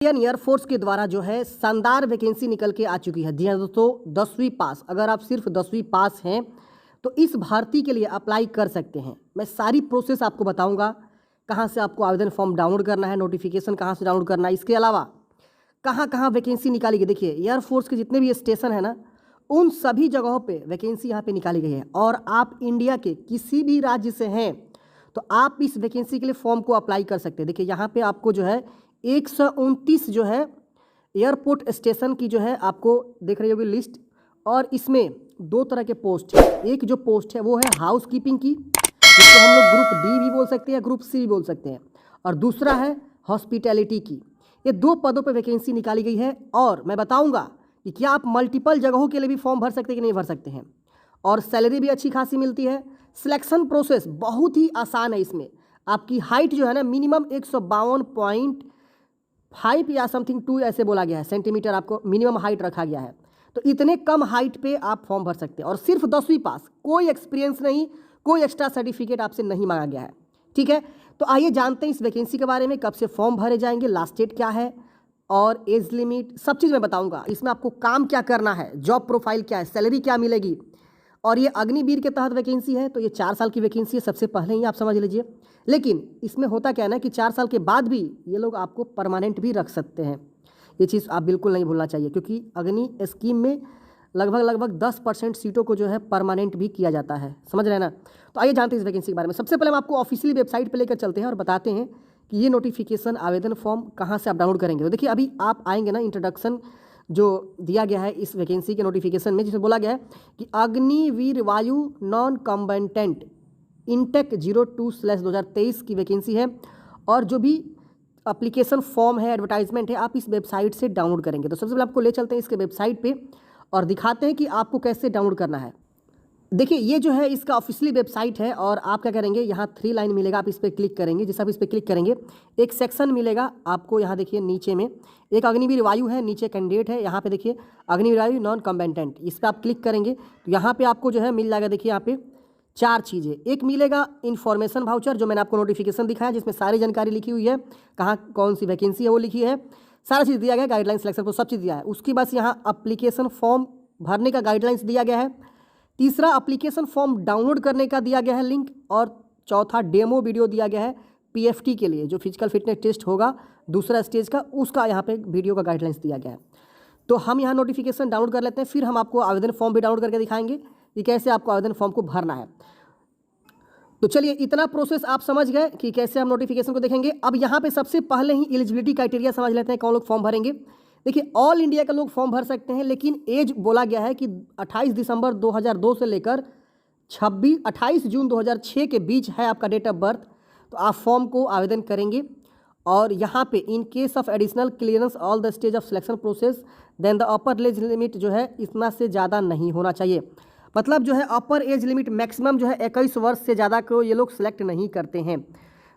Indian air force के द्वारा जो है शानदार वैकेंसी निकल के आ चुकी है। जी हाँ दोस्तों, 10वीं पास, अगर आप सिर्फ 10वीं पास हैं तो इस भर्ती के लिए अप्लाई कर सकते हैं। मैं सारी प्रोसेस आपको बताऊंगा, कहाँ से आपको आवेदन फॉर्म डाउनलोड करना है, नोटिफिकेशन कहाँ से डाउनलोड करना है, इसके अलावा कहाँ कहाँ वैकेंसी निकाली गई। देखिए, एयरफोर्स के जितने भी स्टेशन है ना, उन सभी जगहों पे वैकेंसी यहाँ पे निकाली गई है। और आप इंडिया के किसी भी राज्य से हैं तो आप इस वैकेंसी के लिए फॉर्म को अप्लाई कर सकते हैं। देखिए, यहाँ पे आपको जो है 129 जो है एयरपोर्ट स्टेशन की जो है आपको देख रही होगी लिस्ट, और इसमें दो तरह के पोस्ट है। एक जो पोस्ट है वो है हाउस कीपिंग की, जिसको हम लोग ग्रुप डी भी बोल सकते हैं, ग्रुप सी भी बोल सकते हैं, और दूसरा है हॉस्पिटैलिटी की। ये दो पदों पर वैकेंसी निकाली गई है। और मैं बताऊंगा कि क्या आप मल्टीपल जगहों के लिए भी फॉर्म भर सकते हैं कि नहीं भर सकते हैं, और सैलरी भी अच्छी खासी मिलती है। सिलेक्शन प्रोसेस बहुत ही आसान है। इसमें आपकी हाइट जो है ना, मिनिमम 152.5 या समथिंग 2 ऐसे बोला गया है सेंटीमीटर, आपको मिनिमम हाइट रखा गया है। तो इतने कम हाइट पे आप फॉर्म भर सकते हैं, और सिर्फ 10वीं पास, कोई एक्सपीरियंस नहीं, कोई एक्स्ट्रा सर्टिफिकेट आपसे नहीं मांगा गया है। ठीक है, तो आइए जानते हैं इस वैकेंसी के बारे में, कब से फॉर्म भरे जाएंगे, लास्ट डेट क्या है, और एज लिमिट, सब चीज़ मैं बताऊंगा। इसमें आपको काम क्या करना है, जॉब प्रोफाइल क्या है, सैलरी क्या मिलेगी। और ये अग्निवीर के तहत वैकेंसी है, तो ये 4 साल की वैकेंसी है, सबसे पहले ही आप समझ लीजिए। लेकिन इसमें होता क्या है ना कि 4 साल के बाद भी ये लोग आपको परमानेंट भी रख सकते हैं। ये चीज़ आप बिल्कुल नहीं भूलना चाहिए, क्योंकि अग्नि स्कीम में लगभग 10% सीटों को जो है परमानेंट भी किया जाता है, समझ रहे हैं ना। तो आइए जानते हैं इस वैकेंसी के बारे में। सबसे पहले हम आपको ऑफिशियली वेबसाइट पर लेकर चलते हैं और बताते हैं कि ये नोटिफिकेशन आवेदन फॉर्म कहाँ से आप डाउनलोड करेंगे। तो देखिए, अभी आप आएंगे ना, इंट्रोडक्शन जो दिया गया है इस वैकेंसी के नोटिफिकेशन में, जिसमें बोला गया है कि अग्निवीर वायु नॉन कॉम्बेटेंट इंटेक 02/2023 की वैकेंसी है। और जो भी एप्लीकेशन फॉर्म है, एडवर्टाइजमेंट है, आप इस वेबसाइट से डाउनलोड करेंगे। तो सबसे पहले आपको ले चलते हैं इसके वेबसाइट पे और दिखाते हैं कि आपको कैसे डाउनलोड करना है। देखिए, ये जो है इसका ऑफिशियली वेबसाइट है, और आप क्या करेंगे, यहाँ 3 लाइन मिलेगा, आप इस पर क्लिक करेंगे। जैसे आप इस पर क्लिक करेंगे, एक सेक्शन मिलेगा आपको, यहाँ देखिए नीचे में एक अग्निवीर वायु है, नीचे कैंडिडेट है, यहाँ पे देखिए अग्निवीर वायु नॉन कॉम्बेटेंट, इस पर आप क्लिक करेंगे तो यहाँ पे आपको जो है मिल जाएगा। देखिए यहाँ पे 4 चीज़ें, एक मिलेगा इन्फॉर्मेशन वाउचर, जो मैंने आपको नोटिफिकेशन दिखाया, जिसमें सारी जानकारी लिखी हुई है, कहाँ कौन सी वैकेंसी है वो लिखी है, सारा चीज़ दिया गया, गाइडलाइन सिलेक्शन को सब चीज़ दिया है। उसकी बस यहाँ अप्लीकेशन फॉर्म भरने का गाइडलाइंस दिया गया है। तीसरा, एप्लीकेशन फॉर्म डाउनलोड करने का दिया गया है लिंक। और चौथा, डेमो वीडियो दिया गया है पीएफटी के लिए, जो फिजिकल फिटनेस टेस्ट होगा दूसरा स्टेज का, उसका यहाँ पे वीडियो का गाइडलाइंस दिया गया है। तो हम यहाँ नोटिफिकेशन डाउनलोड कर लेते हैं, फिर हम आपको आवेदन फॉर्म भी डाउनलोड करके दिखाएंगे कि कैसे आपको आवेदन फॉर्म को भरना है। तो चलिए, इतना प्रोसेस आप समझ गए कि कैसे हम नोटिफिकेशन को देखेंगे। अब यहाँ पे सबसे पहले ही एलिजिबिलिटी क्राइटेरिया समझ लेते हैं, कौन लोग फॉर्म भरेंगे। देखिए, ऑल इंडिया के लोग फॉर्म भर सकते हैं, लेकिन एज बोला गया है कि 28 दिसंबर 2002 से लेकर 28 जून 2006 के बीच है आपका डेट ऑफ बर्थ, तो आप फॉर्म को आवेदन करेंगे। और यहाँ पे in case of additional clearance all the stage of selection process then the upper age limit जो है इतना से ज़्यादा नहीं होना चाहिए। मतलब जो है अपर एज लिमिट मैक्सिमम जो है 21 वर्ष से ज़्यादा को ये लोग सिलेक्ट नहीं करते हैं।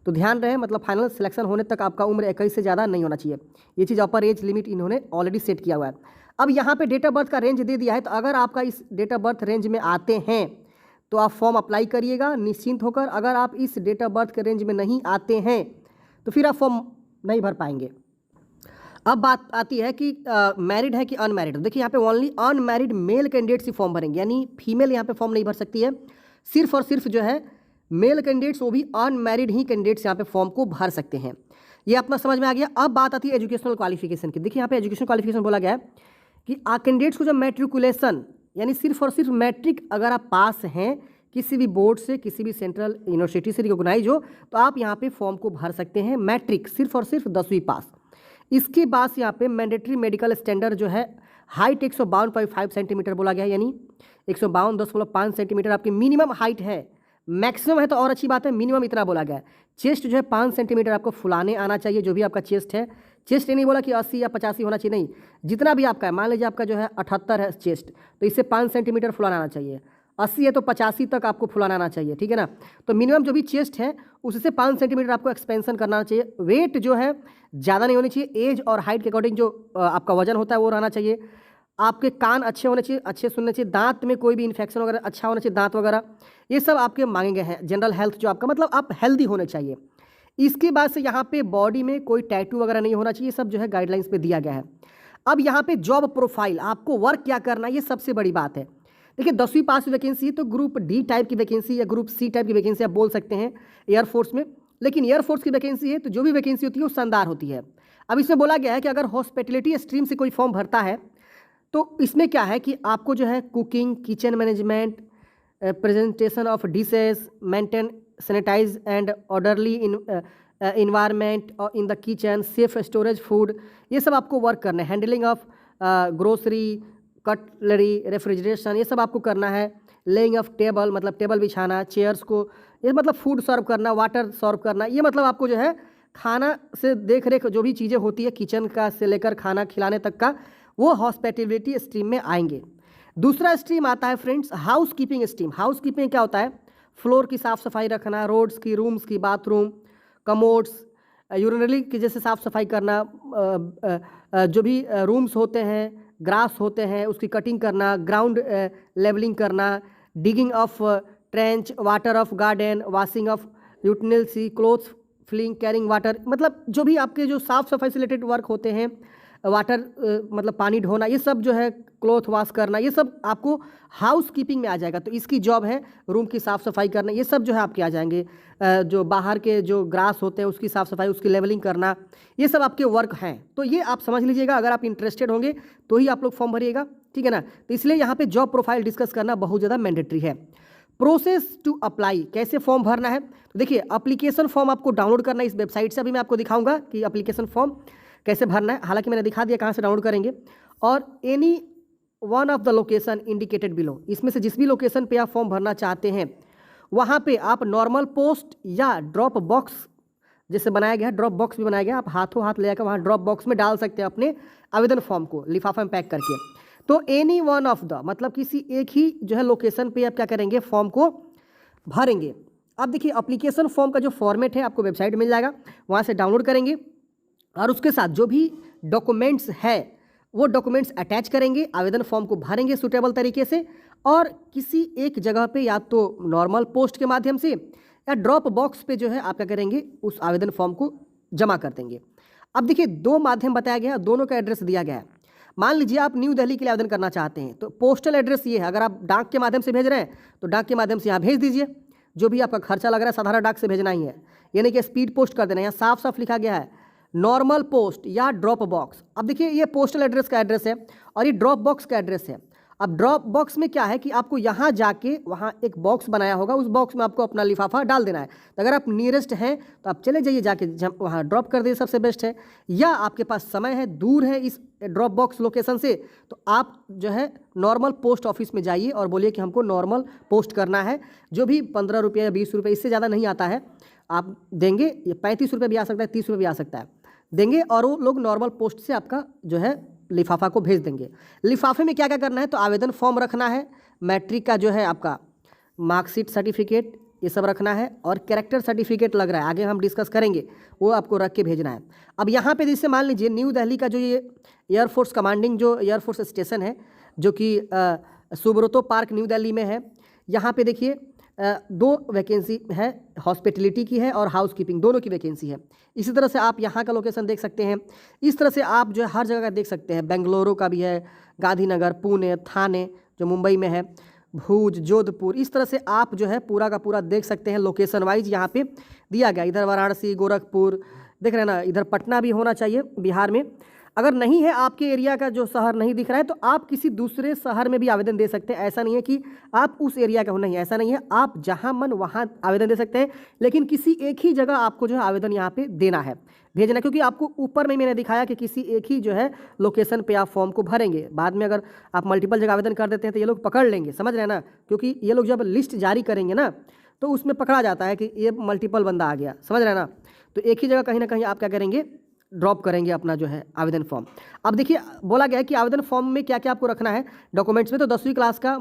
तो ध्यान रहे, मतलब फाइनल सिलेक्शन होने तक आपका उम्र 21 से ज़्यादा नहीं होना चाहिए। ये चीज़ अपर एज लिमिट इन्होंने ऑलरेडी सेट किया हुआ है। अब यहाँ पे डेट ऑफ बर्थ का रेंज दे दिया है, तो अगर आपका इस डेट ऑफ बर्थ रेंज में आते हैं तो आप फॉर्म अप्लाई करिएगा निश्चिंत होकर। अगर आप इस डेट ऑफ बर्थ के रेंज में नहीं आते हैं तो फिर आप फॉर्म नहीं भर पाएंगे। अब बात आती है कि मैरिड है कि अनमैरिड। देखिए, यहाँ पे ओनली अनमैरिड मेल कैंडिडेट्स ही फॉर्म भरेंगे, यानी फीमेल यहाँ पे फॉर्म नहीं भर सकती है। सिर्फ और सिर्फ जो है मेल कैंडिडेट्स, वो भी अनमैरिड ही कैंडिडेट्स यहाँ पे फॉर्म को भर सकते हैं। ये अपना समझ में आ गया। अब बात आती है एजुकेशनल क्वालिफिकेशन की। देखिए, यहाँ पे एजुकेशनल क्वालिफिकेशन बोला गया है कि कैंडिडेट्स को जब मैट्रिकुलेशन, यानी सिर्फ और सिर्फ मैट्रिक अगर आप पास हैं किसी भी बोर्ड से, किसी भी सेंट्रल यूनिवर्सिटी से रिकॉग्नाइज हो, तो आप यहाँ पे फॉर्म को भर सकते हैं। मैट्रिक सिर्फ और सिर्फ 10वीं पास। इसके बाद यहाँ पे मैंडेटरी मेडिकल स्टैंडर्ड जो है, हाइट 152.5 सेंटीमीटर बोला गया है, यानी 152.5 सेंटीमीटर आपकी मिनिमम हाइट है। मैक्सिमम है तो और अच्छी बात है, मिनिमम इतना बोला गया है। चेस्ट जो है 5 सेंटीमीटर आपको फुलाने आना चाहिए, जो भी आपका चेस्ट है। चेस्ट ये नहीं बोला कि 80 या 85 होना चाहिए, नहीं, जितना भी आपका है। मान लीजिए आपका जो है 78 है चेस्ट, तो इससे 5 सेंटीमीटर फुलाना आना चाहिए। 80 है तो 85 तक आपको फुलाना आना चाहिए, ठीक है ना। तो मिनिमम जो भी चेस्ट है उससे 5 सेंटीमीटर आपको एक्सपेंशन करना चाहिए। वेट जो है ज़्यादा नहीं होनी चाहिए, एज और हाइट के अकॉर्डिंग जो आपका वजन होता है वो रहना चाहिए। आपके कान अच्छे होने चाहिए, अच्छे सुनने चाहिए, दांत में कोई भी इन्फेक्शन वगैरह अच्छा होना चाहिए, दांत वगैरह, ये सब आपके मांगे गए हैं। जनरल हेल्थ जो आपका, मतलब आप हेल्दी होने चाहिए। इसके बाद से यहाँ पे बॉडी में कोई टैटू वगैरह नहीं होना चाहिए, ये सब जो है गाइडलाइंस पे दिया गया है। अब यहाँ पे जॉब प्रोफाइल, आपको वर्क क्या करना है, ये सबसे बड़ी बात है। देखिए 10वीं पास वैकेंसी तो ग्रुप डी टाइप की वैकेंसी या ग्रुप सी टाइप की वैकेंसी आप बोल सकते हैं एयरफोर्स में, लेकिन एयरफोर्स की वैकेंसी है तो जो भी वैकेंसी होती है वो शानदार होती है। अब इसमें बोला गया है कि अगर हॉस्पिटलिटी स्ट्रीम से कोई फॉर्म भरता है तो इसमें क्या है कि आपको जो है cooking, kitchen management, presentation of dishes, maintain sanitise and orderly environment in the kitchen, safe storage food, ये सब आपको वर्क करना है। Handling of grocery, cutlery, refrigeration, ये सब आपको करना है। लेइंग ऑफ टेबल, मतलब टेबल बिछाना, चेयर्स को, ये मतलब फूड सर्व करना, वाटर सर्व करना, ये मतलब आपको जो है खाना से देख रेख जो भी चीज़ें होती है किचन का से लेकर खाना खिलाने तक का, वो हॉस्पिटलिटी स्ट्रीम में आएंगे। दूसरा स्ट्रीम आता है friends house keeping stream. House keeping क्या होता है? फ्लोर की साफ़ सफाई रखना, रोड्स की, रूम्स की, बाथरूम, कमोड्स, यूरिनरी की जैसे साफ़ सफाई करना, जो भी रूम्स होते हैं, ग्रास होते हैं उसकी कटिंग करना, ग्राउंड लेवलिंग करना, digging of trench, water of garden, washing of utility, clothes filling, carrying water, मतलब जो भी आपके जो साफ़ सफाई से रिलेटेड वर्क होते हैं, वाटर मतलब पानी ढोना, ये सब जो है, क्लोथ वॉश करना, ये सब आपको हाउस कीपिंग में आ जाएगा। तो इसकी जॉब है रूम की साफ़ सफाई करना, ये सब जो है आपके आ जाएंगे। जो बाहर के जो ग्रास होते हैं उसकी साफ़ सफाई, उसकी लेवलिंग करना, ये सब आपके वर्क हैं। तो ये आप समझ लीजिएगा, अगर आप इंटरेस्टेड होंगे तो ही आप लोग फॉर्म भरिएगा, ठीक है ना। तो इसलिए यहाँ पे जॉब प्रोफाइल डिस्कस करना बहुत ज़्यादा मैंडेटरी है। प्रोसेस टू अप्लाई, कैसे फॉर्म भरना है? तो देखिए एप्लीकेशन फॉर्म आपको डाउनलोड करना है इस वेबसाइट से। अभी मैं आपको दिखाऊंगा कि एप्लीकेशन फॉर्म कैसे भरना है, हालांकि मैंने दिखा दिया कहाँ से डाउनलोड करेंगे। और any one of the location indicated below, इसमें से जिस भी लोकेशन पे आप फॉर्म भरना चाहते हैं वहाँ पे आप नॉर्मल पोस्ट या ड्रॉप बॉक्स जैसे बनाया गया, ड्रॉप बॉक्स भी बनाया गया, आप हाथों हाथ ले जाकर वहाँ ड्रॉप बॉक्स में डाल सकते हैं अपने आवेदन फॉर्म को लिफाफा में पैक करके। तो एनी वन ऑफ द, मतलब किसी एक ही जो है लोकेशन पे आप क्या करेंगे, फॉर्म को भरेंगे। अब देखिए एप्लीकेशन फॉर्म का जो फॉर्मेट है आपको वेबसाइट मिल जाएगा, वहाँ से डाउनलोड करेंगे और उसके साथ जो भी डॉक्यूमेंट्स है वो डॉक्यूमेंट्स अटैच करेंगे, आवेदन फॉर्म को भरेंगे सूटेबल तरीके से, और किसी एक जगह पे या तो नॉर्मल पोस्ट के माध्यम से या ड्रॉप बॉक्स पे जो है आप क्या करेंगे, उस आवेदन फॉर्म को जमा कर देंगे। अब देखिए 2 माध्यम बताया गया है, दोनों का एड्रेस दिया गया है। मान लीजिए आप न्यू दिल्ली के लिए आवेदन करना चाहते हैं तो पोस्टल एड्रेस ये है, अगर आप डाक के माध्यम से भेज रहे हैं तो डाक के माध्यम से यहाँ भेज दीजिए, जो भी आपका खर्चा लग रहा है साधारण डाक से भेजना ही है, यानी कि स्पीड पोस्ट कर देना। यहाँ साफ साफ लिखा गया है नॉर्मल पोस्ट या ड्रॉप बॉक्स। अब देखिए ये पोस्टल एड्रेस का एड्रेस है और ये ड्रॉप बॉक्स का एड्रेस है। अब ड्रॉप बॉक्स में क्या है कि आपको यहाँ जाके वहाँ एक बॉक्स बनाया होगा, उस बॉक्स में आपको अपना लिफाफा डाल देना है। तो अगर आप नियरेस्ट हैं तो आप चले जाइए, जाके वहाँ ड्रॉप कर दीजिए, सबसे बेस्ट है। या आपके पास समय है, दूर है इस ड्रॉप बॉक्स लोकेशन से, तो आप जो है नॉर्मल पोस्ट ऑफिस में जाइए और बोलिए कि हमको नॉर्मल पोस्ट करना है, जो भी 15 रुपये या 20 रुपये, इससे ज़्यादा नहीं आता है, आप देंगे। ये 35 रुपये भी आ सकता है, 30 रुपये भी आ सकता है, देंगे और वो लोग नॉर्मल पोस्ट से आपका जो है लिफाफा को भेज देंगे। लिफाफे में क्या क्या करना है, तो आवेदन फॉर्म रखना है, मैट्रिक का जो है आपका मार्कशीट सर्टिफिकेट, ये सब रखना है, और कैरेक्टर सर्टिफिकेट लग रहा है, आगे हम डिस्कस करेंगे, वो आपको रख के भेजना है। अब यहाँ पे जैसे मान लीजिए न्यू दिल्ली का जो ये एयरफोर्स कमांडिंग जो एयरफोर्स स्टेशन है, जो कि सुब्रतो पार्क न्यू दिल्ली में है, यहाँ पे देखिए 2 वैकेंसी है, हॉस्पिटलिटी की है और हाउस कीपिंग, दोनों की वैकेंसी है। इसी तरह से आप यहाँ का लोकेशन देख सकते हैं, इस तरह से आप जो है हर जगह का देख सकते हैं। बेंगलुरु का भी है, गांधीनगर, पुणे, थाने जो मुंबई में है, भुज, जोधपुर, इस तरह से आप जो है पूरा का पूरा देख सकते हैं लोकेशन वाइज यहाँ पे दिया गया। इधर वाराणसी, गोरखपुर देख रहे हैं ना, इधर पटना भी होना चाहिए बिहार में। अगर नहीं है आपके एरिया का जो शहर नहीं दिख रहा है तो आप किसी दूसरे शहर में भी आवेदन दे सकते हैं। ऐसा नहीं है कि आप उस एरिया का हो, नहीं, ऐसा नहीं है, आप जहां मन वहां आवेदन दे सकते हैं, लेकिन किसी एक ही जगह आपको जो है आवेदन यहाँ पे देना है, भेजना, क्योंकि आपको ऊपर में मैंने दिखाया कि किसी एक ही जो है लोकेशन पे आप फॉर्म को भरेंगे। बाद में अगर आप मल्टीपल जगह आवेदन कर देते हैं तो ये लोग पकड़ लेंगे, समझ रहे हैं ना, क्योंकि ये लोग जब लिस्ट जारी करेंगे ना तो उसमें पकड़ा जाता है कि ये मल्टीपल बंदा आ गया, समझ रहे हैं ना। तो एक ही जगह कहीं ना कहीं आप क्या करेंगे, ड्रॉप करेंगे अपना जो है आवेदन फॉर्म। अब देखिए बोला गया है कि आवेदन फॉर्म में क्या क्या आपको रखना है डॉक्यूमेंट्स में, तो 10वीं क्लास का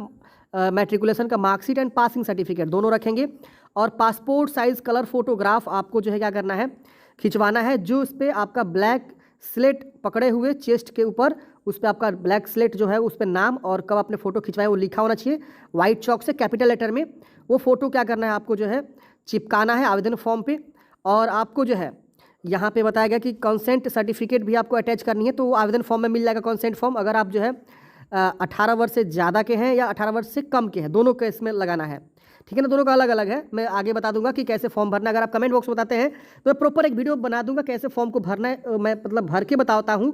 मैट्रिकुलेशन का मार्कशीट एंड पासिंग सर्टिफिकेट दोनों रखेंगे, और पासपोर्ट साइज कलर फोटोग्राफ आपको जो है क्या करना है, खिंचवाना है, जो उस पर आपका ब्लैक स्लेट पकड़े हुए चेस्ट के ऊपर, उस पर आपका ब्लैक स्लेट जो है उस पर नाम और कब आपने फ़ोटो खिंचवाए वो लिखा होना चाहिए वाइट चॉक से कैपिटल लेटर में। वो फ़ोटो क्या करना है आपको जो है चिपकाना है आवेदन फॉर्म पे, और आपको जो है यहाँ पे बताया गया कि कंसेंट सर्टिफिकेट भी आपको अटैच करनी है, तो वो आवेदन फॉर्म में मिल जाएगा कंसेंट फॉर्म। अगर आप जो है 18 वर्ष से ज़्यादा के हैं या 18 वर्ष से कम के हैं, दोनों को इसमें लगाना है, ठीक है ना। दोनों का अलग अलग है, मैं आगे बता दूंगा कि कैसे फॉर्म भरना है। अगर आप कमेंट बॉक्स में बताते हैं तो मैं प्रॉपर एक वीडियो बना दूंगा कैसे फॉर्म को भरना है, मैं मतलब भर के बताता हूँ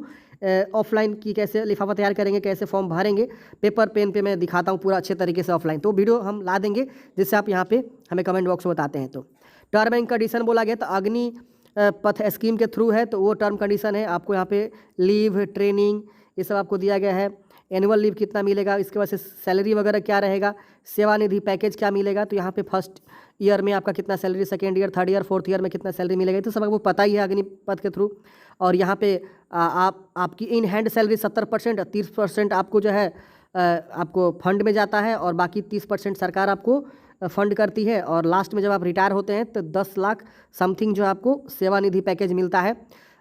ऑफलाइन की कैसे लिफाफा तैयार करेंगे, कैसे फॉर्म भरेंगे, पेपर पेन पे मैं दिखाता हूँ पूरा अच्छे तरीके से ऑफलाइन। तो वीडियो हम ला देंगे जिससे आप यहाँ पे हमें कमेंट बॉक्स में बताते हैं। तो टर्म एंड कंडीशन बोला गया, तो अग्नि पथ स्कीम के थ्रू है, तो वो टर्म कंडीशन है। आपको यहाँ पे लीव, ट्रेनिंग, ये सब आपको दिया गया है। एनुअल लीव कितना मिलेगा, इसके बाद से सैलरी वगैरह क्या रहेगा, सेवानिधि पैकेज क्या मिलेगा, तो यहाँ पे फर्स्ट ईयर में आपका कितना salary, second year, third year, fourth year में कितना सैलरी मिलेगा, तो सब आपको पता ही है अग्निपथ के थ्रू। और यहाँ पे आपकी इन हैंड सैलरी 70%, 30% आपको जो है आपको फंड में जाता है और बाकी 30% सरकार आपको फंड करती है। और लास्ट में जब आप रिटायर होते हैं तो 10 लाख समथिंग जो आपको सेवानिधि पैकेज मिलता है।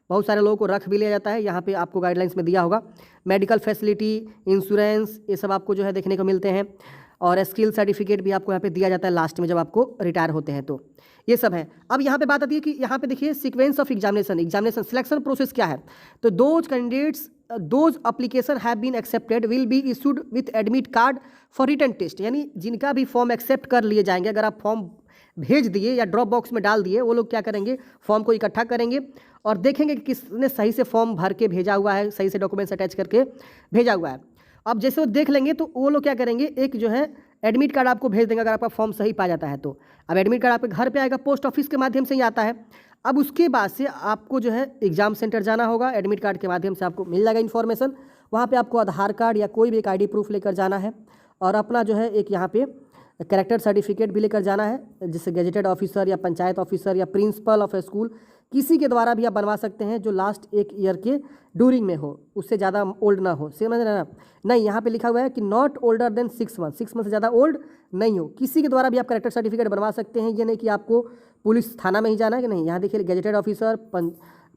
बहुत सारे लोगों को रख भी लिया जाता है, यहाँ पे आपको गाइडलाइंस में दिया होगा। मेडिकल फैसिलिटी, इंश्योरेंस, ये सब आपको जो है देखने को मिलते हैं। और स्किल सर्टिफिकेट भी आपको यहाँ पे दिया जाता है लास्ट में जब आपको रिटायर होते हैं, तो ये सब है। अब यहाँ पे बात आती है कि यहाँ पे देखिए sequence of examination selection process क्या है। तो those candidates those application have been accepted will be issued with admit card for written test, यानी जिनका भी फॉर्म एक्सेप्ट कर लिए जाएंगे, अगर आप फॉर्म भेज दिए या ड्रॉप बॉक्स में डाल दिए, वो लोग क्या करेंगे, फॉर्म को इकट्ठा करेंगे और देखेंगे कि किसने सही से फॉर्म भर के भेजा हुआ है, सही से डॉक्यूमेंट्स अटैच करके भेजा हुआ है। अब जैसे वो देख लेंगे तो वो लोग क्या करेंगे, एक जो है एडमिट कार्ड आपको भेज देंगे अगर आपका फॉर्म सही पाया जाता है तो। अब एडमिट कार्ड आपके घर पे आएगा, पोस्ट ऑफिस के माध्यम से ही आता है। अब उसके बाद से आपको जो है एग्जाम सेंटर जाना होगा, एडमिट कार्ड के माध्यम से आपको मिल जाएगा इन्फॉर्मेशन। वहाँ पे आपको आधार कार्ड या कोई भी एक आईडी प्रूफ लेकर जाना है और अपना जो है एक यहाँ पे कैरेक्टर सर्टिफिकेट भी लेकर जाना है, जिससे गेजेटेड ऑफिसर या पंचायत ऑफिसर या प्रिंसिपल ऑफ स्कूल किसी के द्वारा भी आप बनवा सकते हैं जो लास्ट 1 ईयर के ड्यूरिंग में हो, उससे ज़्यादा ओल्ड ना हो, समझ रहे ना। नहीं, यहाँ पे लिखा हुआ है कि not older than 6 month, 6 month से ज़्यादा ओल्ड नहीं हो, किसी के द्वारा भी आप कैरेक्टर सर्टिफिकेट बनवा सकते हैं। ये नहीं कि आपको पुलिस थाना में ही जाना है कि नहीं, यहाँ देखिए gazetted officer,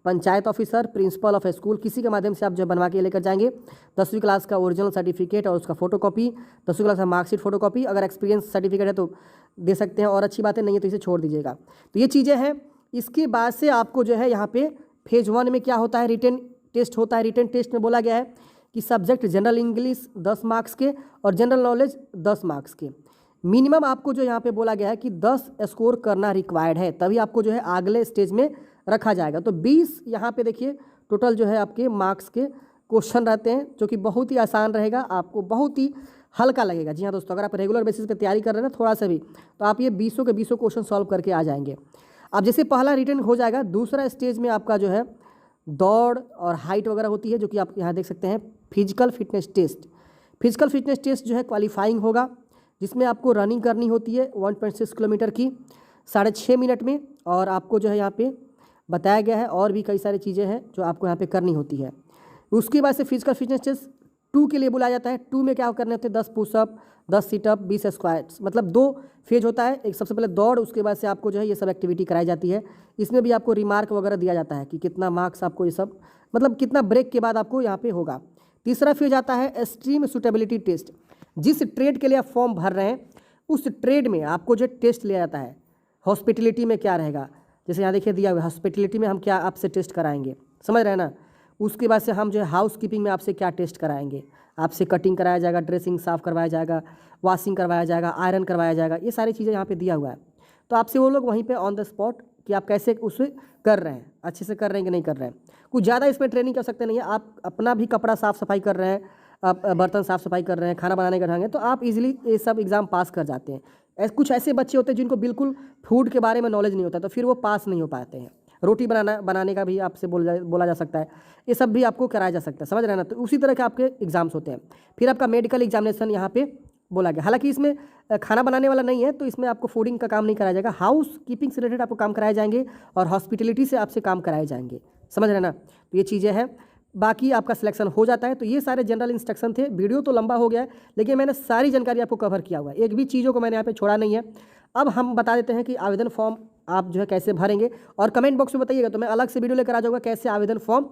panchayat officer, principle of school, किसी के माध्यम से आप जो बनवा के लेकर जाएंगे। 10वीं क्लास का ओरिजिनल सर्टिफिकेट और उसका फोटोकॉपी, 10वीं क्लास का मार्कशीट फोटोकॉपी, अगर एक्सपीरियंस सर्टिफिकेट है तो दे सकते हैं और अच्छी बात है, नहीं है तो इसे छोड़ दीजिएगा। तो ये चीज़ें हैं। इसके बाद से आपको जो है यहाँ पे फेज 1 में क्या होता है, रिटन टेस्ट होता है। रिटन टेस्ट में बोला गया है कि सब्जेक्ट जनरल इंग्लिश 10 मार्क्स के और जनरल नॉलेज 10 मार्क्स के। मिनिमम आपको जो यहाँ पे बोला गया है कि 10 स्कोर करना रिक्वायर्ड है, तभी आपको जो है अगले स्टेज में रखा जाएगा। तो 20 यहाँ पे देखिए टोटल जो है आपके मार्क्स के क्वेश्चन रहते हैं, जो कि बहुत ही आसान रहेगा, आपको बहुत ही हल्का लगेगा। जी हाँ दोस्तों, अगर आप रेगुलर बेसिस पे तैयारी कर रहे हैं ना थोड़ा सा भी, तो आप ये 20 के 20 क्वेश्चन सॉल्व करके आ जाएंगे। अब जैसे पहला रिटन हो जाएगा, दूसरा स्टेज में आपका जो है दौड़ और हाइट वगैरह होती है, जो कि आप यहाँ देख सकते हैं physical fitness test. Physical fitness test जो है क्वालिफाइंग होगा, जिसमें आपको रनिंग करनी होती है 1.6 किलोमीटर की 6.5 मिनट में। और आपको जो है यहाँ पे बताया गया है और भी कई सारी चीज़ें हैं जो आपको यहाँ पे करनी होती है। उसके बाद से फिजिकल फिटनेस टेस्ट 2 के लिए बुलाया जाता है। 2 में क्या करने होते हैं, 10 पुशअप, 10 सीटअप, 20 स्क्वाट्स, मतलब 2 फेज होता है। एक सबसे पहले दौड़, उसके बाद से आपको जो है ये सब एक्टिविटी कराई जाती है। इसमें भी आपको रिमार्क वगैरह दिया जाता है कि कितना मार्क्स आपको ये सब, मतलब कितना ब्रेक के बाद आपको यहाँ पे होगा। तीसरा फेज आता है एक्सट्रीम सूटेबिलिटी टेस्ट। जिस ट्रेड के लिए आप फॉर्म भर रहे हैं उस ट्रेड में आपको जो टेस्ट लिया जाता है। हॉस्पिटलिटी में क्या रहेगा, जैसे यहाँ देखिए दिया हुआ है, हॉस्पिटलिटी में हम क्या आपसे टेस्ट कराएंगे, समझ रहे हैं ना। उसके बाद से हम जो है हाउस कीपिंग में आपसे क्या टेस्ट कराएंगे, आपसे कटिंग कराया जाएगा, ड्रेसिंग साफ़ करवाया जाएगा, वॉशिंग करवाया जाएगा, आयरन करवाया जाएगा, ये सारी चीज़ें यहाँ पे दिया हुआ है। तो आपसे वो लोग वहीं पे ऑन द स्पॉट कि आप कैसे उसे कर रहे हैं, अच्छे से कर रहे हैं कि नहीं कर रहे हैं। कुछ ज़्यादा इसमें ट्रेनिंग कर सकते नहीं है, आप अपना भी कपड़ा साफ़ सफाई कर रहे हैं, आप बर्तन साफ़ सफाई कर रहे हैं, खाना बनाने का ढंग है, तो आप इजीली ये सब एग्ज़ाम पास कर जाते हैं। कुछ ऐसे बच्चे होते हैं जिनको बिल्कुल फूड के बारे में नॉलेज नहीं होता, तो फिर वो पास नहीं हो पाते हैं। रोटी बनाने का भी आपसे बोला जा सकता है, ये सब भी आपको कराया जा सकता है, समझ रहे हैं ना। तो उसी तरह के आपके एग्जाम्स होते हैं। फिर आपका मेडिकल एग्जामिनेशन यहाँ पे बोला गया, हालांकि इसमें खाना बनाने वाला नहीं है, तो इसमें आपको फूडिंग का काम नहीं कराया जाएगा, हाउस कीपिंग से रिलेटेड आपको काम कराए जाएंगे और हॉस्पिटलिटी से आपसे काम कराए जाएंगे, समझ रहे हैं ना। तो ये चीज़ें हैं, बाकी आपका सिलेक्शन हो जाता है। तो ये सारे जनरल इंस्ट्रक्शन थे। वीडियो तो लंबा हो गया है, लेकिन मैंने सारी जानकारी आपको कवर किया हुआ है, एक भी चीज़ों को मैंने यहाँ पे छोड़ा नहीं है। अब हम बता देते हैं कि आवेदन फॉर्म आप जो है कैसे भरेंगे, और कमेंट बॉक्स में बताइएगा तो मैं अलग से वीडियो लेकर आ जाऊँगा कैसे आवेदन फॉर्म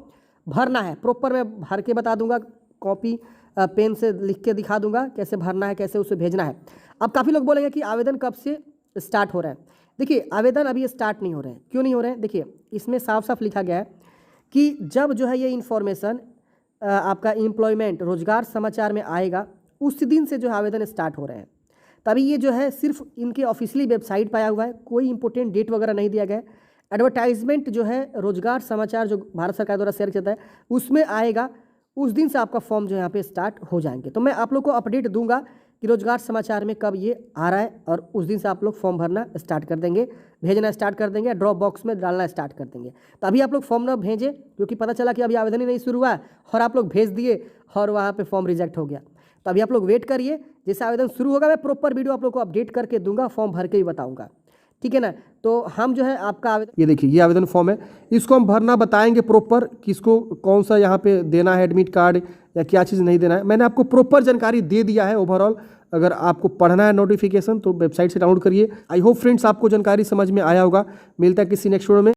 भरना है। प्रॉपर मैं भर के बता दूंगा, कॉपी पेन से लिख के दिखा दूंगा कैसे भरना है, कैसे उसे भेजना है। अब काफ़ी लोग बोलेंगे कि आवेदन कब से स्टार्ट हो रहा है। देखिए आवेदन अभी स्टार्ट नहीं हो रहे हैं। क्यों नहीं हो रहे हैं? देखिए इसमें साफ साफ लिखा गया है कि जब जो है ये इन्फॉर्मेशन आपका एम्प्लॉयमेंट रोजगार समाचार में आएगा उस दिन से जो है आवेदन स्टार्ट हो रहे हैं। तभी ये जो है सिर्फ इनके ऑफिशियली वेबसाइट पर आया हुआ है, कोई इंपॉर्टेंट डेट वगैरह नहीं दिया गया है। एडवर्टाइजमेंट जो है रोजगार समाचार जो भारत सरकार द्वारा शेयर किया जाता है उसमें आएगा, उस दिन से आपका फॉर्म जो यहाँ पे स्टार्ट हो जाएंगे। तो मैं आप लोग को अपडेट दूंगा कि रोजगार समाचार में कब ये आ रहा है और उस दिन से आप लोग फॉर्म भरना स्टार्ट कर देंगे, भेजना स्टार्ट कर देंगे, ड्रॉप बॉक्स में डालना स्टार्ट कर देंगे। तो अभी आप लोग फॉर्म ना भेजें क्योंकि पता चला कि अभी आवेदन ही नहीं शुरू हुआ है और आप लोग भेज दिए और वहाँ पे फॉर्म रिजेक्ट हो गया। तो अभी आप लोग वेट करिए, जैसे आवेदन शुरू होगा मैं प्रॉपर वीडियो आप लोग को अपडेट करके दूंगा, फॉर्म भर के ही बताऊँगा, ठीक है ना। तो हम जो है आपका आवेदन, ये देखिए ये आवेदन फॉर्म है, इसको हम भरना बताएंगे प्रॉपर कि इसको कौन सा यहाँ पे देना है एडमिट कार्ड या क्या चीज़ नहीं देना है। मैंने आपको प्रॉपर जानकारी दे दिया है ओवरऑल। अगर आपको पढ़ना है नोटिफिकेशन तो वेबसाइट से डाउनलोड करिए। आई होप फ्रेंड्स आपको जानकारी समझ में आया होगा। मिलता है किसी नेक्स्ट वीडियो में।